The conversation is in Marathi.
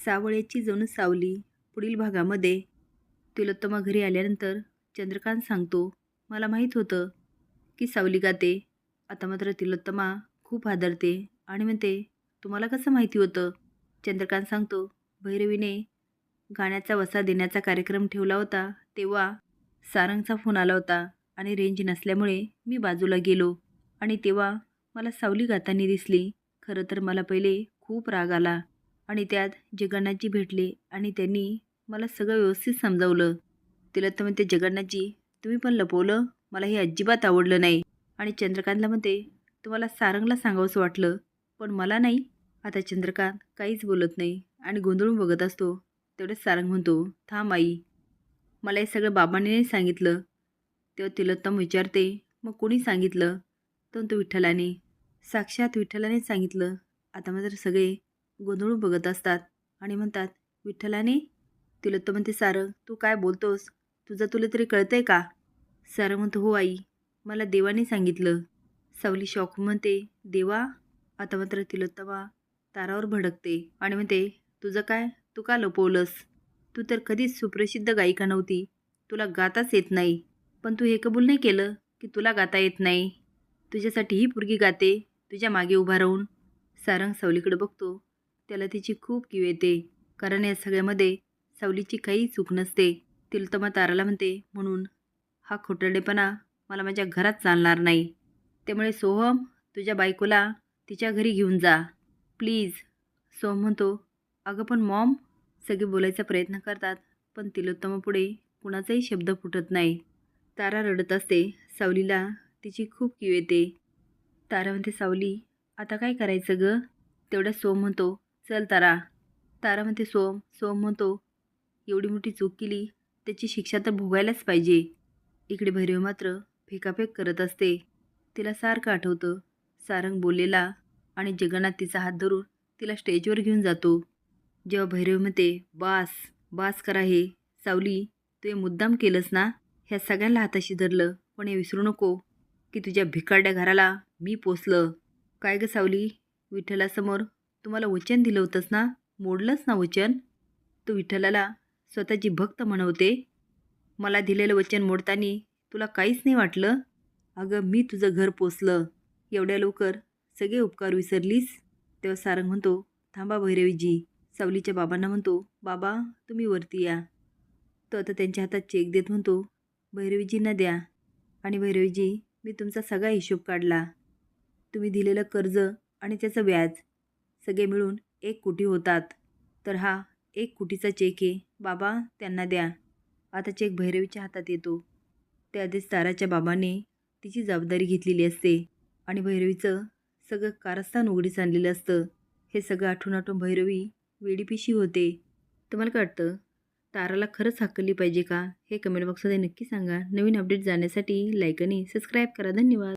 सावळ्याची जणू सावली. पुढील भागामध्ये तिलोत्तमा घरी आल्यानंतर चंद्रकांत सांगतो, मला माहीत होतं की सावली गाते. आता मात्र तिलोत्तमा खूप हादरते आणि म्हणते, तुम्हाला कसं माहिती होतं? चंद्रकांत सांगतो, भैरवीने गाण्याचा वसा देण्याचा कार्यक्रम ठेवला होता तेव्हा सारंगचा फोन आला होता आणि रेंज नसल्यामुळे मी बाजूला गेलो आणि तेव्हा मला सावली गातानी दिसली. खरं तर मला पहिले खूप राग आला आणि त्यात जगन्नाथजी भेटले आणि त्यांनी मला सगळं व्यवस्थित समजावलं. तिला तर म्हणते, जगन्नाथजी तुम्ही पण लपवलं, मला हे अजिबात आवडलं नाही. आणि चंद्रकांतला म्हणते, तुम्हाला सारंगला सांगावंसं वाटलं पण मला नाही. आता चंद्रकांत काहीच बोलत नाही आणि गोंधळून बघत असतो. तेवढेच सारंग म्हणतो, थांब आई, मला हे सगळं बाबांनी नाही सांगितलं. तेव्हा तिलोत्तम विचारते, मग कोणी सांगितलं? तो विठ्ठलाने, साक्षात विठ्ठलाने सांगितलं. आता मात्र सगळे गोंधळून बघत असतात आणि म्हणतात, विठ्ठलाने? तिलोत्तम म्हणते, सारंग तू काय बोलतोस? तुला तरी कळतंय का? सारंग म्हणतो, हो आई, मला देवाने सांगितलं. सावली शॉक म्हणते, देवा? आता मात्र तिलोत्तमा तारावर भडकते आणि म्हणते, तुझं काय? तू का लपवलंस? तू तर कधीच सुप्रसिद्ध गायिका नव्हती, तुला गाताच येत नाही, पण तू हे कबूल नाही केलं की तुला गाता येत नाही. तुझ्यासाठी ही पोरगी गाते, तुझ्या मागे उभा राहून. सारंग सावलीकडे बघतो, त्याला तिची खूप कीव येते, कारण या सगळ्यामध्ये सावलीची काही चूक नसते. तिलोत्तमा ताराला म्हणते, म्हणून हा खोटारडेपणा मला माझ्या घरात चालणार नाही. त्यामुळे सोहम, तुझ्या बायकोला तिच्या घरी घेऊन जा प्लीज. सोहम म्हणतो, अगं पण मॉम. सगळे बोलायचा प्रयत्न करतात पण तिलोत्तमापुढे कुणाचाही शब्द फुटत नाही. तारा रडत असते. सावलीला तिची खूप कीव येते. तारा म्हणते, सावली आता काय करायचं गं? तेवढ्या सोहम म्हणतो, चल तारा. तारा म्हणते, सोहम. सोहम म्हणतो, एवढी मोठी चूक केली त्याची शिक्षा तर भोगायलाच पाहिजे. इकडे भैरव मात्र फेकाफेक करत असते. तिला सारखं आठवतं सारंग बोललेला आणि जगन्नाथ तिचा हात धरून तिला स्टेजवर घेऊन जातो. जेव्हा भैरव म्हणते, बास बास करा हे. सावली तू हे मुद्दाम केलंस ना? ह्या सगळ्यांना हाताशी धरलं, पण हे विसरू नको की तुझ्या भिकारड्या घराला मी पोसलं. काय गं सावली, विठ्ठलासमोर तुम्हाला वचन दिलं होतंस ना, मोडलंच ना वचन? तू विठ्ठलाला स्वतःची भक्त म्हणवते. मला दिलेलं वचन मोडताना तुला काहीच नाही वाटलं? अगं मी तुझं घर पोसलं, एवढ्या लवकर सगळे उपकार विसरलीस? तेव्हा सारंग म्हणतो, थांबा भैरवीजी. सावलीच्या बाबांना म्हणतो, बाबा तुम्ही वरती या. तो आता त्यांच्या हातात चेक देत म्हणतो, भैरवीजींना द्या. आणि भैरवीजी, मी तुमचा सगळा हिशोब काढला. तुम्ही दिलेलं कर्ज आणि त्याचं व्याज सगळे मिळून 1 कोटी होतात. तर हा 1 कोटीचा चेक आहे, बाबा त्यांना द्या. आता चेक भैरवीच्या हातात येतो. त्याआधीच ताराच्या बाबांनी तिची जबाबदारी घेतलेली असते आणि भैरवीचं सगळं कारस्थान उघडीस आणलेलं असतं. हे सगळं आठवून आठवून भैरवी वेडीपिशी होते. तुम्हाला काय वाटतं, ताराला खरंच हाकलली पाहिजे का? हे कमेंट बॉक्समध्ये नक्की सांगा. नवीन अपडेट जाण्यासाठी लाईक आणि सबस्क्राईब करा. धन्यवाद.